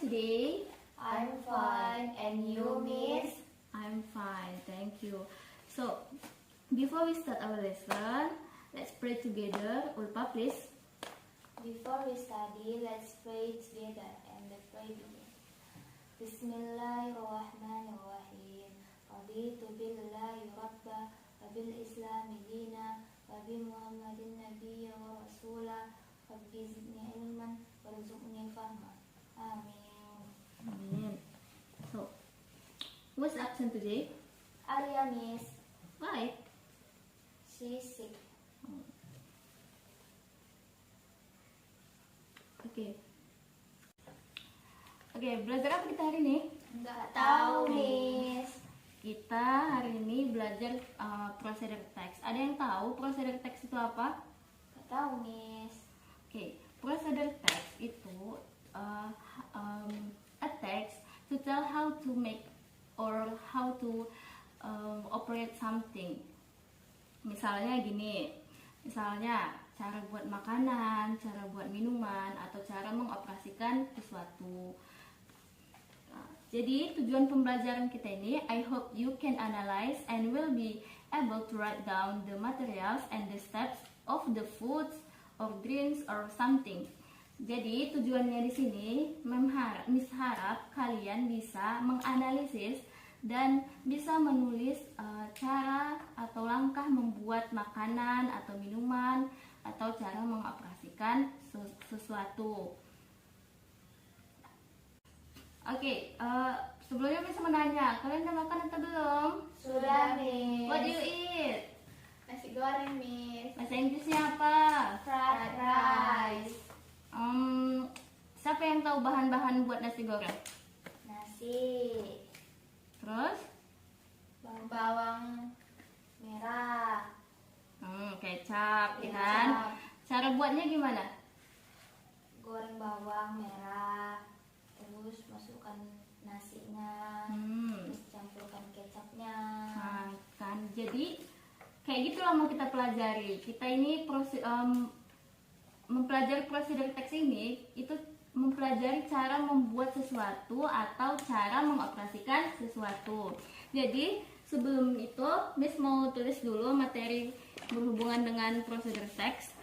today? I'm fine. And you, Miss? I'm fine, thank you. So, before we start our lesson, let's pray together. Ulpa, please. Before we study, let's pray together. And the prayer begins. Bismillahirrahmanirrahim. Raditu billahi rabba wa bil islami dina wa bi muhammadin nabiyya wa rasula rabbi zidni ilman warzuqni fahma. Amin. Amen. So, who's absent today? Alia, Miss. Why? She's sick. Oke, belajar apa kita hari ini? Enggak tahu, Miss. Kita hari ini belajar procedure text. Ada yang tahu procedure text itu apa? Enggak tahu, Miss. Oke, procedure text itu a text to tell how to make or how to operate something. Misalnya gini, misalnya cara buat makanan, cara buat minuman, atau cara mengoperasikan sesuatu. Nah, jadi tujuan pembelajaran kita ini, I hope you can analyze and will be able to write down the materials and the steps of the foods or drinks or something. Jadi tujuannya di sini, Miss harap kalian bisa menganalisis dan bisa menulis cara atau langkah membuat makanan atau minuman atau cara mengoperasikan sesuatu. Oke, sebelumnya Miss menanya, kalian udah makan atau belum? Sudah, Miss. What do you eat? Nasi goreng, Miss. Bahasa Inggrisnya apa? Fried rice. Siapa yang tahu bahan-bahan buat nasi goreng? Nasi. Terus? Bawang merah. Kecap, ya Kecap. kan? Cara buatnya gimana? Goreng bawang merah. Terus masukkan nasinya. Terus campurkan kecapnya. Nah, kan jadi kayak gitulah mau kita pelajari. Kita ini mempelajari prosedur teks ini itu mempelajari cara membuat sesuatu atau cara mengoperasikan sesuatu. Jadi sebelum itu Miss mau tulis dulu materi berhubungan dengan prosedur teks.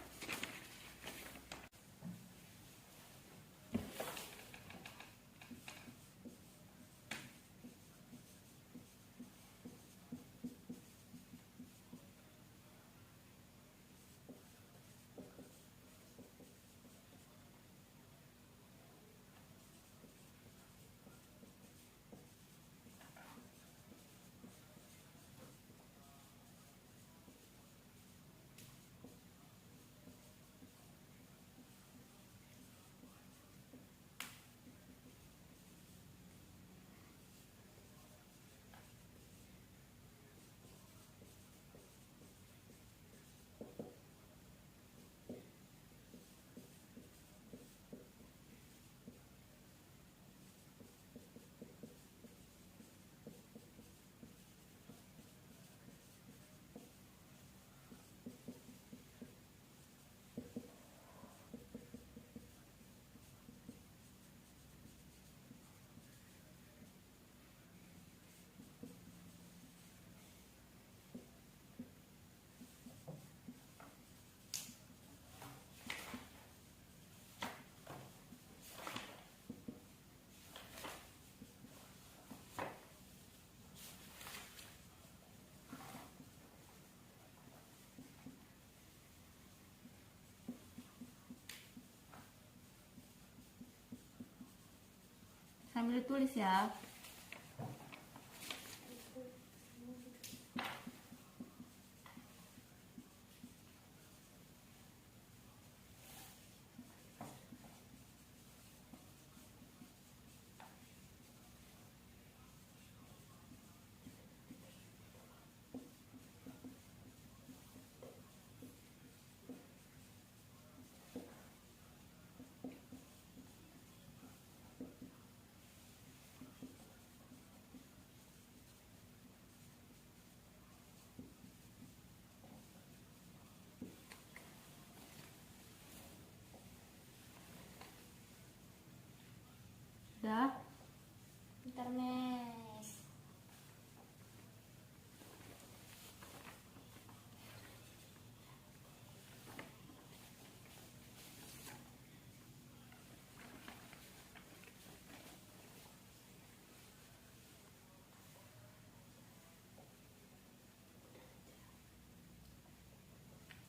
Sambil tulis ya.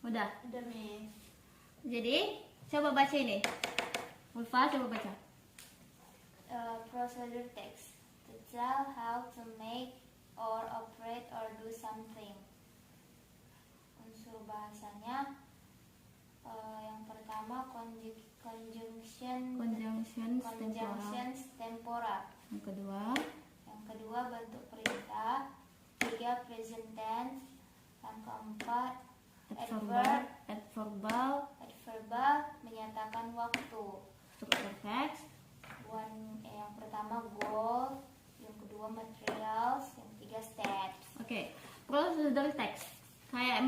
Udah. Udah, Miss. Jadi coba baca ini. Ulfa coba baca. Procedure text. To tell how to make or operate or do something. Unsur bahasanya yang pertama conjunctions tempora. Yang kedua bentuk perintah. 3 present tense. Yang keempat adverbal menyatakan waktu. struktur teks. Yang pertama goal, yang kedua materials, yang ketiga steps. Oke, prosedur teks. Kayak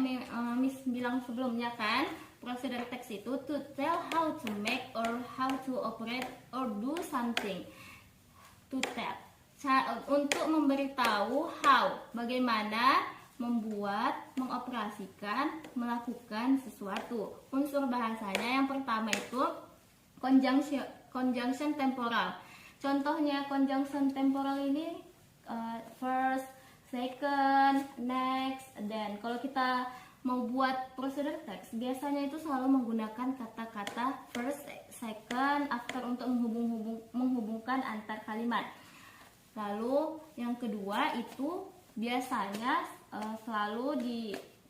Miss bilang sebelumnya kan, prosedur teks itu to tell how to make or how to operate or do something. To tell. Untuk memberitahu how, bagaimana membuat, mengoperasikan, melakukan sesuatu. Unsur bahasanya yang pertama itu conjunction temporal. Contohnya conjunction temporal ini first, second, next, then. Kalau kita mau buat prosedur teks, biasanya itu selalu menggunakan kata-kata first, second, after untuk menghubungkan antar kalimat. Lalu yang kedua itu biasanya selalu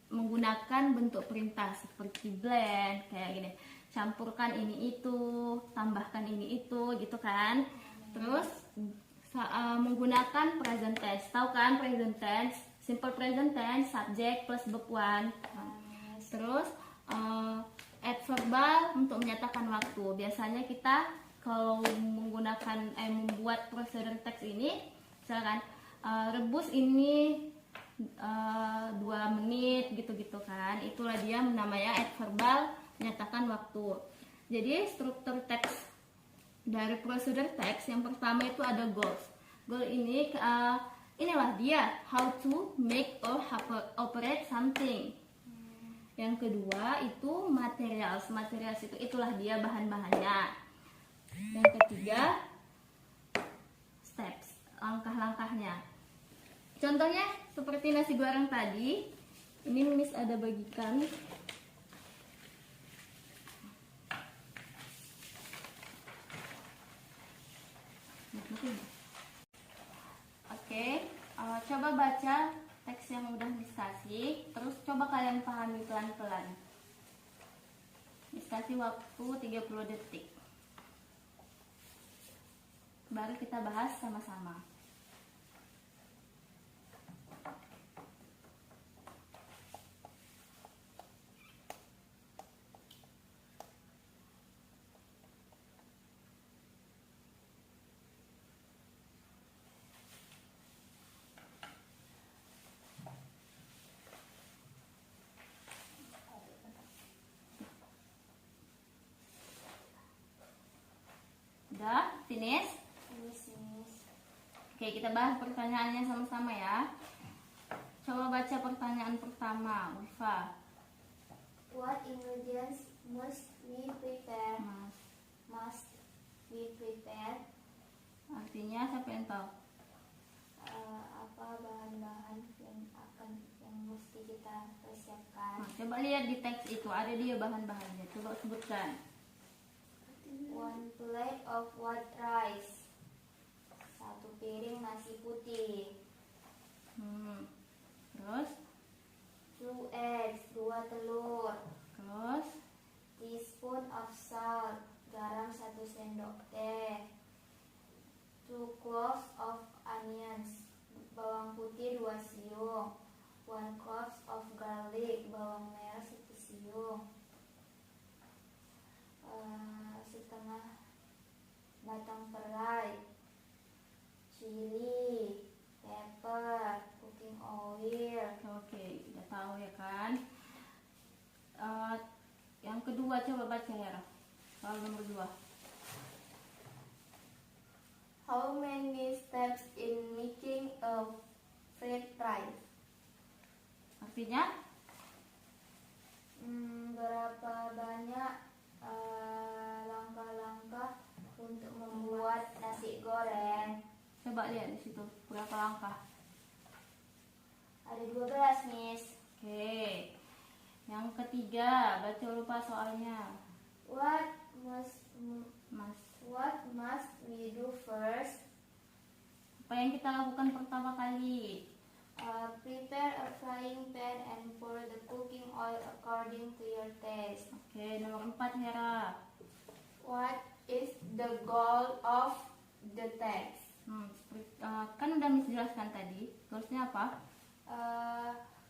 menggunakan bentuk perintah seperti blend, kayak gini, campurkan ini itu, tambahkan ini itu, gitu kan. Terus menggunakan present tense, tahu kan present tense, simple present tense, subject plus verb one. Terus adverbal untuk menyatakan waktu. Biasanya kita kalau menggunakan membuat prosedur teks ini, misalkan rebus ini 2 menit gitu-gitu kan, itulah dia namanya adverbal menyatakan waktu. Jadi struktur teks dari prosedur teks yang pertama itu ada goals. Goal ini inilah dia how to make or operate something. Yang kedua itu materials itu itulah dia bahan-bahannya. Yang ketiga steps, langkah-langkahnya. Contohnya seperti nasi goreng tadi, ini Miss ada bagikan. Oke, coba baca teks yang udah Miss kasih, terus coba kalian pahami pelan-pelan. Miss kasih waktu 30 detik. Baru kita bahas sama-sama. Udah, finish? Oke, kita bahas pertanyaannya sama-sama ya. Coba baca pertanyaan pertama, Ulfa. What ingredients must we prepare? Artinya siapa yang tahu? Apa bahan-bahan yang mesti kita persiapkan? Coba lihat di teks itu, ada dia bahan-bahannya. Coba sebutkan. 1 plate of white rice. 1 piring nasi putih. Terus? 2 eggs, 2 telur. Terus? Teaspoon of salt, garam 1 sendok teh. 2 cloves of onions, bawang putih 2 siung. 1 cloves of garlic, bawang merah 1 siung. Setengah batang perai, chili, pepper, cooking oil. Oke, udah tahu ya kan? Yang kedua coba baca ya, soal nomor 2. How many steps in making a fried rice? Artinya? Berapa banyak langkah-langkah untuk membuat nasi goreng? Coba lihat di situ, berapa langkah? Ada 12, Miss. Oke. Yang ketiga, baca lupa soalnya. What must Mas, what must we do first? apa yang kita lakukan pertama kali? Prepare a frying pan and pour the cooking oil according to your taste. Oke, nomor 4 Hera. What is the goal of the text? Kan udah Miss jelaskan tadi. Goalsnya apa?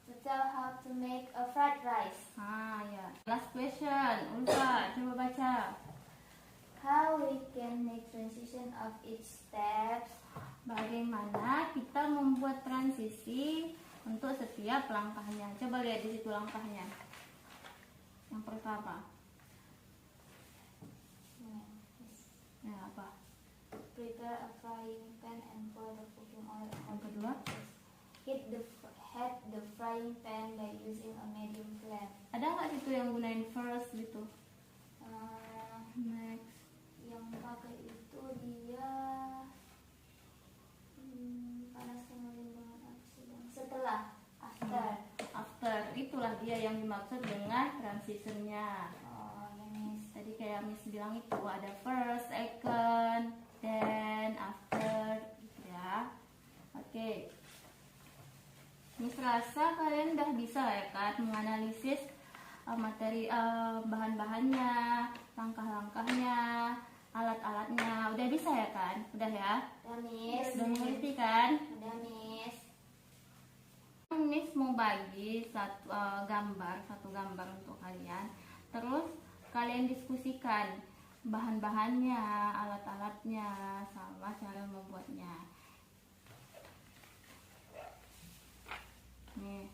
To tell how to make a fried rice. Ya. Last question, Ulfa, coba baca. How we can make transition of each steps. Bagaimana kita membuat transisi untuk setiap langkahnya? Coba lihat di situ langkahnya. Yang pertama, ya apa? Prepare a frying pan and pour the cooking oil. Yang kedua, Heat the frying pan by using a medium flame. ada nggak situ yang gunain first gitu? Next, Yang pakai itu dia panaskan lilin dengan api sedang. Setelah, after, itulah dia yang dimaksud dengan transitionnya. Oh ya Miss. Tadi kayak Miss bilang itu ada first, second, then, after, gitu ya. Oke. Miss rasa kalian udah bisa ya kan menganalisis materi, bahan-bahannya, langkah-langkahnya, alat-alatnya. Udah bisa ya kan? Udah ya? Udah Miss. Udah mengerti kan? Udah Miss. Miss mau bagi satu gambar untuk kalian. Terus kalian diskusikan bahan-bahannya, alat-alatnya, sama cara membuatnya. Nih.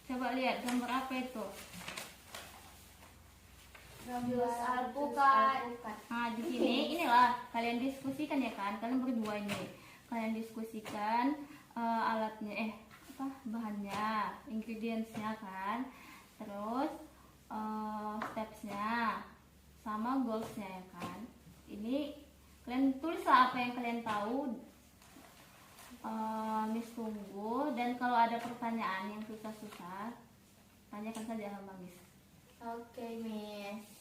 Coba lihat gambar apa itu? Jus alpukat. Nah, di sini inilah kalian diskusikan ya kan, kalian berdua ini. Kalian diskusikan alatnya, bahannya, ingredientsnya kan. Terus stepsnya sama goalsnya ya kan. Ini kalian tulislah apa yang kalian tahu. Miss tunggu, dan kalau ada pertanyaan yang susah-susah tanyakan saja sama Miss. Oke Miss.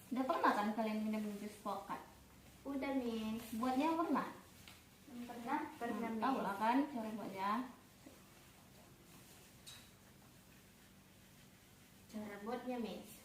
Udah pernah kan kalian minum jus pokat? Udah Miss. Buatnya pernah? Pernah Miss. Tahu lah kan cara buatnya. Cara buatnya Miss.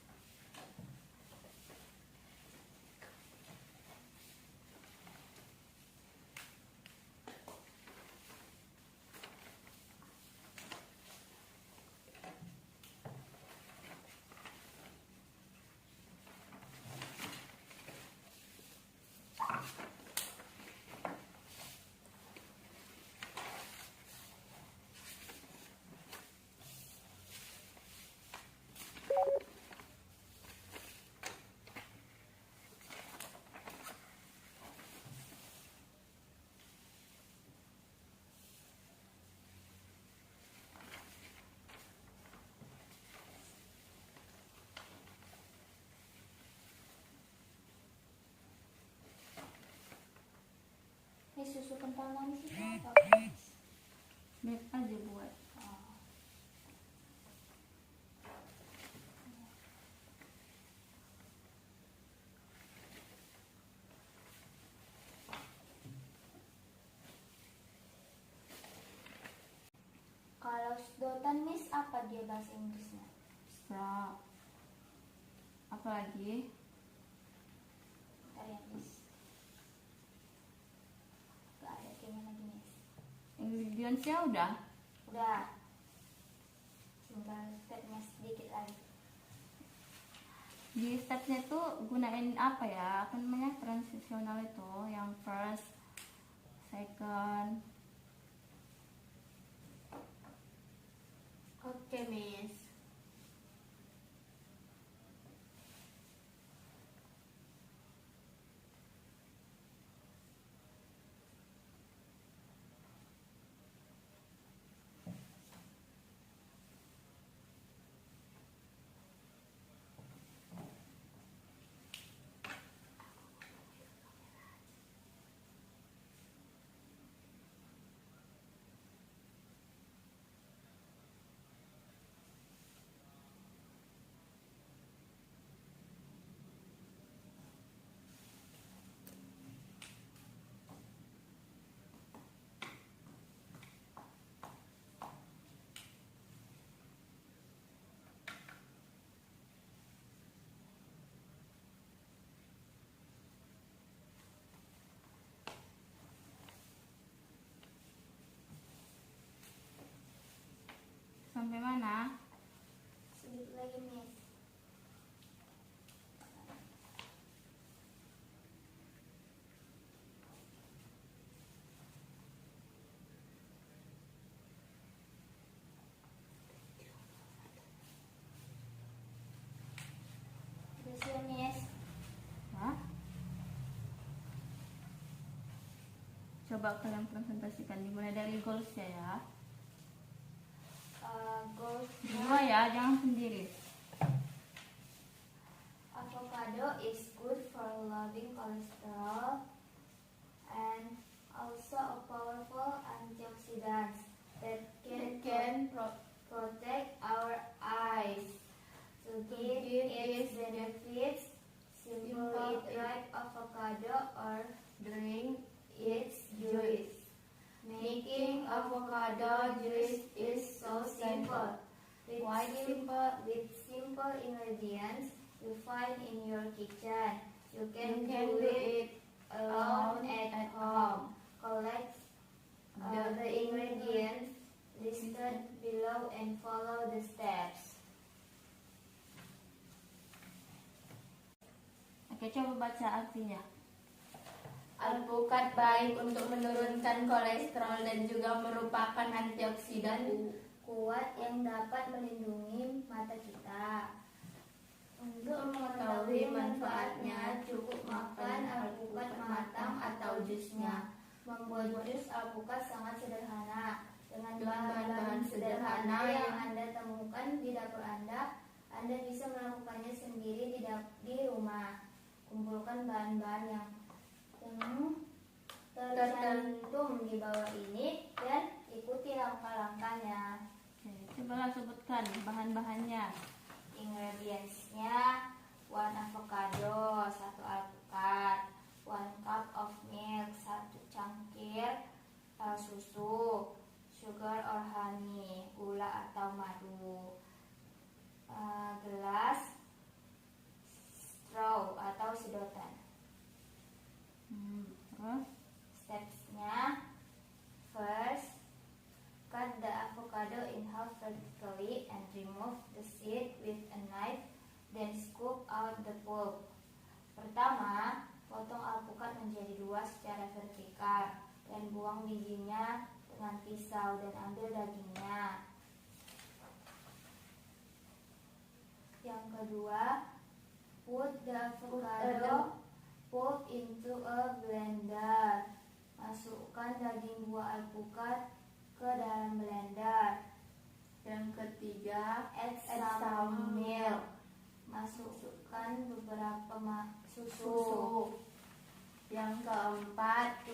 Ini susu kental manis itu apa? Baik aja buat. Kalau sedotan Miss apa dia bahasa Inggrisnya? Straw. Apa lagi? Bentar ya Miss. Gak ada kayaknya lagi Miss. Ingredientsnya udah. Udah. Tinggal stepnya sedikit lagi. Di stepnya tuh gunain apa ya? Apa namanya? Transisional itu, yang first, second. Oke Miss. Sampai mana? Sedikit lagi, Miss. Terus ya, Miss. Hah? Coba kalian presentasikan dimulai dari goalsnya ya. Goalsnya, Dua ya, jangan sendiri. avocado is good for lowering cholesterol and also a powerful antioxidant that can protect our eyes. To give its benefits, simple eat ripe avocado or drink its juice. Making avocado juice is so simple. With simple ingredients you find in your kitchen, you can do it alone at home. Collect the ingredients listed below and follow the steps. Oke, coba baca artinya. Alpukat baik untuk menurunkan kolesterol dan juga merupakan antioksidan Kuat yang dapat melindungi mata kita. Untuk mengetahui manfaatnya, cukup makan alpukat matang atau jusnya. Membuat jus alpukat sangat sederhana. Dengan bahan-bahan bahan-bahan sederhana sederhana yang yang Anda temukan di dapur Anda bisa melakukannya sendiri di rumah. Kumpulkan bahan-bahan yang tercantum di bawah ini dan ikuti langkah-langkahnya. Oke, cobalah sebutkan bahan-bahannya. Ingredientsnya 1 avocado, 1 alpukat, 1 cup of milk, 1 cangkir susu, sugar or honey, gula atau madu, gelas, straw atau sedotan. Terus Stepsnya, first, cut the avocado in half vertically and remove the seed with a knife, then scoop out the pulp. Pertama, potong alpukat menjadi 2 secara vertikal dan buang bijinya dengan pisau dan ambil dagingnya. Yang kedua, put the avocado pulp into a blender. Masukkan daging buah alpukat ke dalam blender. Yang ketiga, Add some milk. Masukkan beberapa susu. Yang keempat,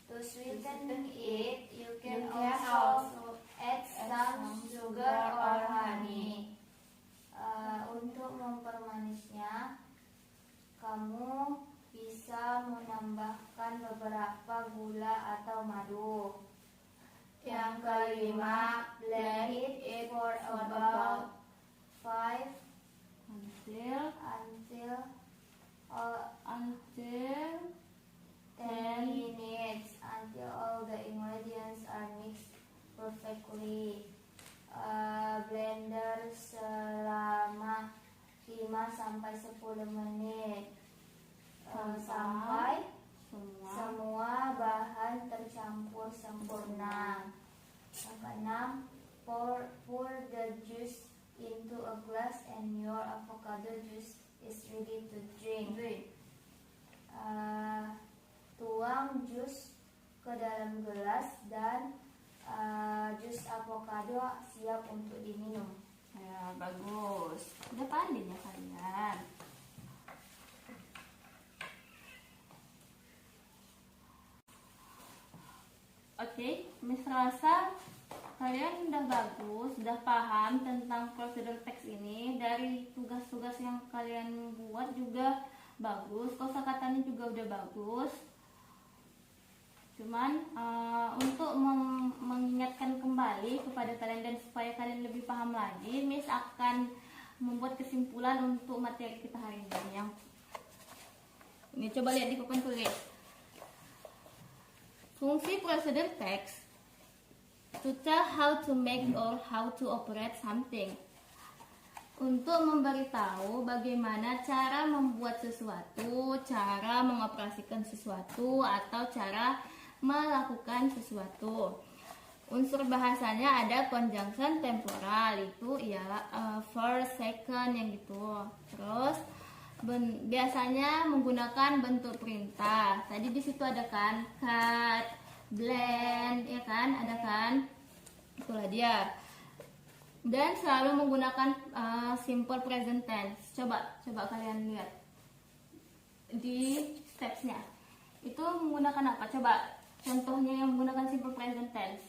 To sweeten it, you can also add some sugar or honey. Untuk mempermanisnya, kamu bisa menambahkan beberapa gula atau madu. Yang kelima, blend it for about 5 until until 10 minutes until all the ingredients are mixed perfectly. Blender selama 5-10 menit sampai semua bahan tercampur sempurna. Yang 6, pour the juice into a glass and your avocado juice is ready to drink. Tuang jus ke dalam gelas dan jus avocado siap untuk diminum. ya bagus. Udah pandai ya kalian. Oke, Miss rasa kalian udah bagus, udah paham tentang prosedur teks ini. Dari tugas-tugas yang kalian buat juga bagus, kosakatanya juga udah bagus. Cuman untuk mengingatkan kembali kepada kalian dan supaya kalian lebih paham lagi, Miss akan membuat kesimpulan untuk materi kita hari ini. Yang Ini coba lihat di papan tulis. Fungsi prosedur teks to tell how to make or how to operate something. Untuk memberitahu bagaimana cara membuat sesuatu, cara mengoperasikan sesuatu, atau cara melakukan sesuatu. Unsur bahasanya ada conjunction temporal, itu ialah first, second, yang gitu. Terus biasanya menggunakan bentuk perintah. Tadi di situ ada kan cut, blend, ya kan, ada kan? Itulah dia. Dan selalu menggunakan simple present tense. Coba kalian lihat di stepsnya. Itu menggunakan apa? Coba contohnya yang menggunakan simple present tense.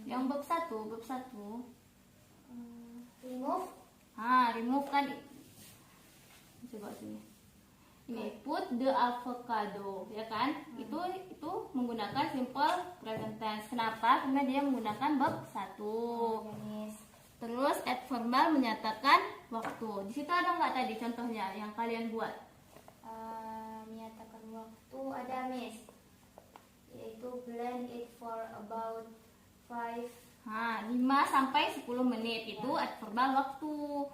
Yang bab 1. Remove. Remove kan. Coba sini. Ini put the avocado, ya kan? Itu menggunakan simple present tense. Kenapa? Karena dia menggunakan verb 1. Terus adverbal menyatakan waktu. Di situ ada nggak tadi contohnya yang kalian buat? Menyatakan waktu ada, Miss. Yaitu blend it for about 5 sampai 10 menit itu adverbal waktu.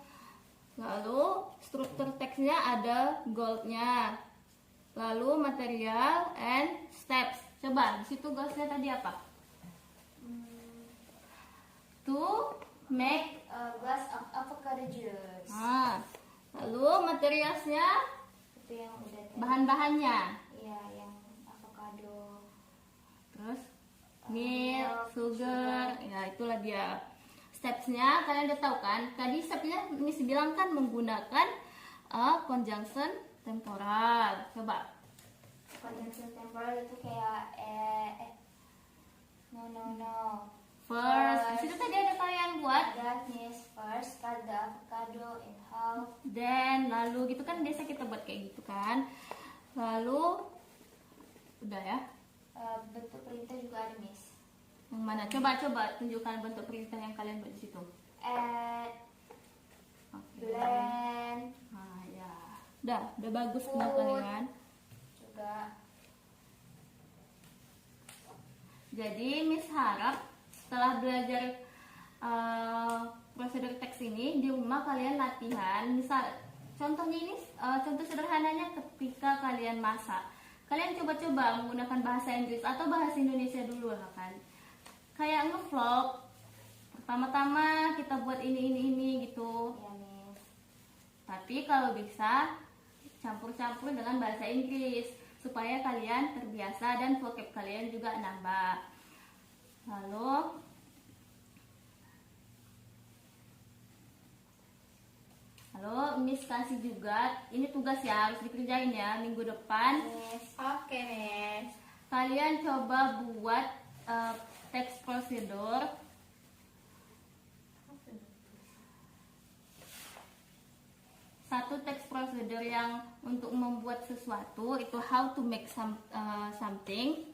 Lalu struktur teksnya ada goalnya. Lalu material and steps. Coba di situ goalsnya tadi apa? To make a glass of avocado juice. Lalu materialsnya Itu yang udah tadi. bahan-bahannya. Iya, yang avocado. Terus milk, sugar, ya itulah dia. Stepsnya kalian udah tahu kan? Tadi stepnya Miss bilang kan menggunakan conjunction temporal. Coba. Conjunction temporal itu kayak no. First. Di situ tadi ada kalian buat. That means first cut the avocado in half. Then lalu gitu kan biasa kita buat kayak gitu kan. Lalu udah ya. Bentuk perintah juga ada, Miss. Yang mana? Coba tunjukkan bentuk perintah yang kalian buat di situ. Add, Oke. blend, Ya. Udah bagus Put. kalian. juga. Jadi Miss harap setelah belajar prosedur teks ini di rumah kalian latihan. Misal contohnya ini contoh sederhananya ketika kalian masak. Kalian coba-coba menggunakan bahasa Inggris atau bahasa Indonesia dulu lah kan. Kayak nge-vlog. Pertama-tama kita buat ini gitu. Ya, Miss. Tapi kalau bisa campur-campur dengan bahasa Inggris supaya kalian terbiasa dan vocab kalian juga nambah. Lalu Miss kasih juga, ini tugas ya harus dikerjain ya minggu depan. Miss. Oke, Miss. Kalian coba buat teks prosedur. Satu teks prosedur yang untuk membuat sesuatu itu how to make something.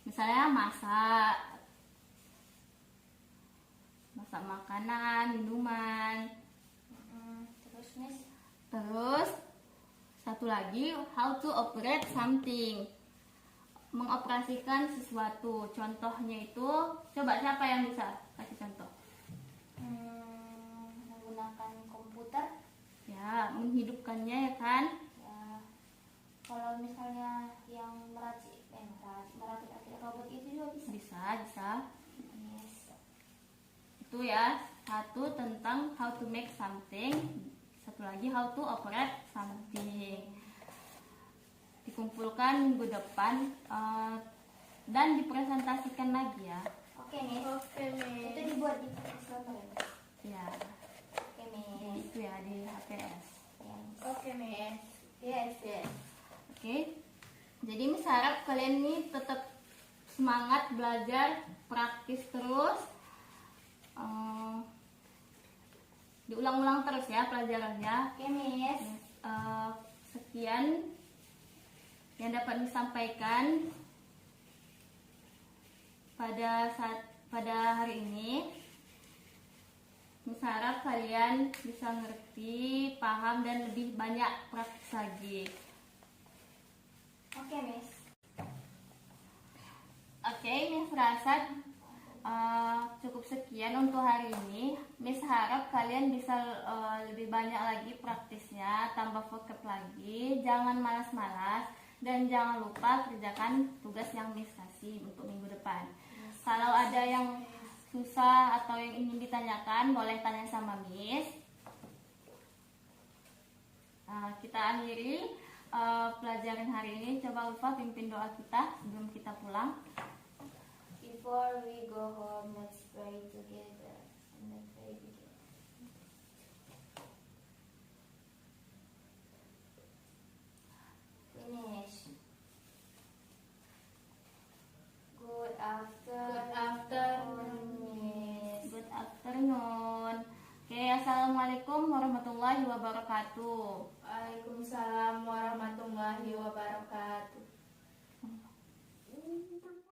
Misalnya masak makanan, minuman. Terus, Miss. Terus satu lagi how to operate something, mengoperasikan sesuatu. Contohnya itu, coba siapa yang bisa kasih contoh? Menggunakan komputer. Ya, menghidupkannya ya kan. Ya, kalau misalnya yang merakit robot itu juga bisa. Bisa. Yes. Itu ya, satu tentang how to make something, satu lagi how to operate something. Dikumpulkan minggu depan dan dipresentasikan lagi ya. Oke, Miss. Oke, Miss. Itu dibuat di Slapper ya, Miss? Ya, Oke, Miss. itu ya di HPS. Ya, Miss. Oke, Miss. Yes. Oke. Jadi Miss harap kalian ini tetap semangat belajar, praktis terus. Diulang-ulang terus ya pelajarannya. Oke, Miss. Sekian yang dapat disampaikan pada hari ini. Miss harap kalian bisa ngerti, paham, dan lebih banyak praktis lagi. Oke, Miss. Oke, Miss rasa cukup sekian untuk hari ini. Miss harap kalian bisa lebih banyak lagi praktisnya, tambah vocab lagi, jangan malas-malas, dan jangan lupa kerjakan tugas yang Miss kasih untuk minggu depan. Kalau ada yang susah atau yang ingin ditanyakan, boleh tanya sama Miss. Kita akhiri pelajaran hari ini. Coba Ulfa pimpin doa kita sebelum kita pulang. Before we go home, let's pray together. And let's pray together. Finish. Good afternoon, Miss. Good afternoon. Oke, assalamualaikum warahmatullahi wabarakatuh. Waalaikumsalam warahmatullahi wabarakatuh.